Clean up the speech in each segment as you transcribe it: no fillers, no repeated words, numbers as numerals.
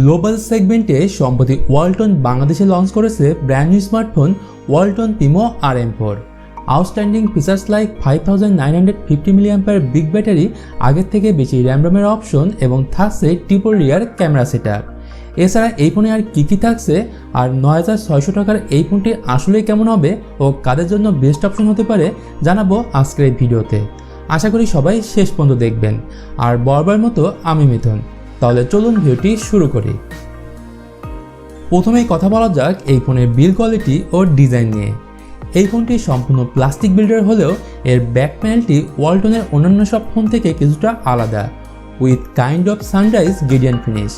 Global সেগমেন্টে সম্প্রতি ওয়ালটন বাংলাদেশে লঞ্চ করেছে brand new smartphone Walton পিমো RM4। Outstanding features like 5950 mAh big battery, আগের থেকে বেশি র্যামের অপশন এবং থাকছে ট্রিপল রিয়ার ক্যামেরা সেটআপ। এছাড়া এই ফোনে আর কী থাকছে, আর 9600 টাকার এই ফোনটি আসলেই কেমন হবে ও কাদের জন্য বেস্ট অপশন হতে পারে জানাবো আজকের এই ভিডিওতে। আশা করি সবাই শেষ পর্যন্ত দেখবেন। আর বরাবর মতো আমি মিথুন। তাহলে চলুন ভিডিওটি শুরু করি। প্রথমেই কথা বলা যাক এই ফোনের বিল্ড কোয়ালিটি ও ডিজাইন নিয়ে। এই ফোনটি সম্পূর্ণ প্লাস্টিক বিল্ডার হলেও এর ব্যাক প্যানেলটি ওয়ালটনের অন্যান্য সব ফোন থেকে কিছুটা আলাদা, with kind of sunrise gradient finish.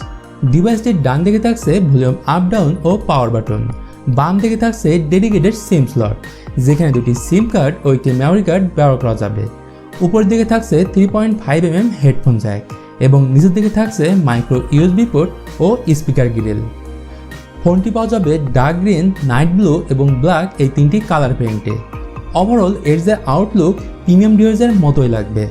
ডিভাইসটির ডান দিকে থাকছে ভলিউম আপ ডাউন ও পাওয়ার বাটন, বাম দিকে থাকছে ডেডিকেটেড সিম স্লট, যেখানে দুটি সিম কার্ড ও একটি মেমোরি কার্ড ব্যবহার করা যাবে। উপরের দিকে থাকছে 3.5mm হেডফোন জ্যাক এবং নিচের দিকে থাকছে মাইক্রো USB পোর্ট ও স্পিকার গ্রিল। ফোনটি পাওয়া যাবে ডার্ক গ্রিন, নাইট ব্লু এবং ব্ল্যাক এই তিনটি কালার প্রিন্টে। ওভারঅল এর যে আউটলুক প্রিমিয়াম ডিভাইসের মতোই লাগবে,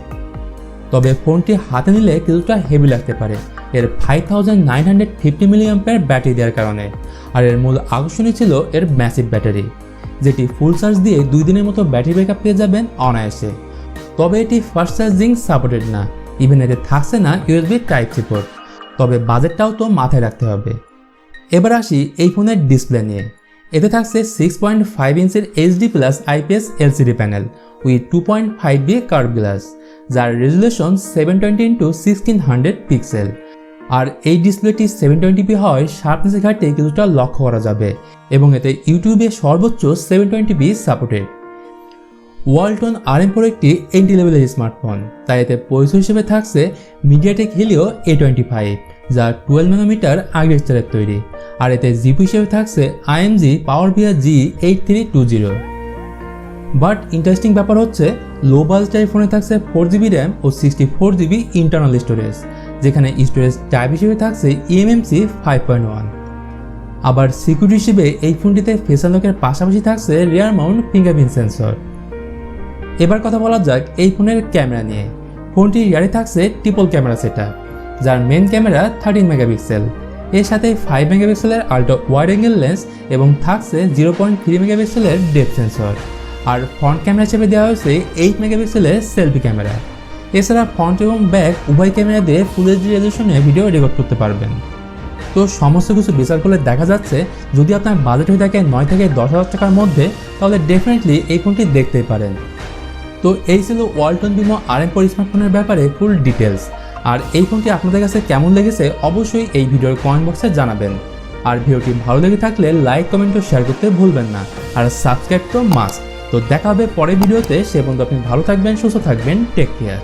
তবে ফোনটি হাতে নিলে কিছুটা হেভি লাগতে পারে এর 5950 mAh ব্যাটারি দেওয়ার কারণে। আর এর মূল আকর্ষণই ছিল এর ম্যাসিভ ব্যাটারি, যেটি ফুল চার্জ দিয়ে 2 দিনের মতো ব্যাটারি ব্যাকআপ পেয়ে যাবেন অনায়াসে। তবে এটি ফাস্ট চার্জিং সাপোর্টেড না, ইভেন এতে থাকছে না USB টাইপ সি পোর্ট। তবে বাজেটটাও তো মাথায় রাখতে হবে। এবার আসি এই ফোনের ডিসপ্লে নিয়ে। এতে থাকছে 6.5 ইঞ্চির HD+ IPS LCD panel with 2.5B curve glass, যার রেজুলেশন 720x1600 পিক্সেল। আর এই ডিসপ্লেটি 720p হওয়ায় শার্পনেসের ঘাটে কিছুটা লক্ষ্য করা যাবে এবং এতে ইউটিউবে সর্বোচ্চ 720p সাপোর্টেড। ওয়ালটন RM4 একটি এন্ট্রি লেভেলের স্মার্টফোন, তাই এতে প্রসেসর হিসেবে থাকছে মিডিয়াটেক হেলিও A25, যা 12nm আর্কিটেকচারের তৈরি। আর এতে জিপি হিসেবে থাকছে AMD PowerVR G8320। But interesting ব্যাপার হচ্ছে লো বাজেটের ফোনে থাকছে 4GB র্যাম ও 64GB ইন্টারনাল স্টোরেজ, যেখানে স্টোরেজ টাইপ হিসেবে থাকছে eMMC 5.1। আবার সিকিউরিটি হিসেবে এই ফোনটিতে ফেস আনলকের পাশাপাশি থাকছে রিয়ার মাউন্ট ফিঙ্গারপ্রিন্ট সেন্সর। এবার কথা বলা যাক এই ফোনের ক্যামেরা নিয়ে। ফোনটির রিয়ারে থাকছে ট্রিপল ক্যামেরা সেটআপ, যার মেন ক্যামেরা 13 মেগাপিক্সেল, এর সাথে 5 মেগাপিক্সেলের আল্ট্রা ওয়াইড অ্যাঙ্গেল লেন্স এবং থাকছে 0.3 মেগাপিক্সেলের ডেপথ সেন্সর। আর ফ্রন্ট ক্যামেরা হিসেবে দেওয়া হয়েছে 8 মেগাপিক্সেলের সেলফি ক্যামেরা। এছাড়া ফ্রন্ট এবং ব্যাক উভয় ক্যামেরা দিয়ে ফুল HD রেজলিউশনে ভিডিও রেকর্ড করতে পারবেন। তো সমস্ত কিছু বিচার করলে দেখা যাচ্ছে যদি আপনার বাজেট হয়ে থাকে 9 থেকে 10,000 টাকার মধ্যে, তাহলে ডেফিনেটলি এই ফোনটি দেখতেই পারেন। তো এই ছিল ওয়ালটন পিমো RM4 স্মার্টফোনের ব্যাপারে ফুল ডিটেলস। আর এই ফোনটি আপনাদের কাছে কেমন লেগেছে অবশ্যই এই ভিডিওর কমেন্ট বক্সে জানাবেন। আর ভিডিওটি ভালো লেগে থাকলে লাইক, কমেন্ট ও শেয়ার করতে ভুলবেন না। আর সাবস্ক্রাইব তো মাস্ট। তো দেখা হবে পরের ভিডিওতে। সে পর্যন্ত আপনি ভালো থাকবেন, সুস্থ থাকবেন। Take care.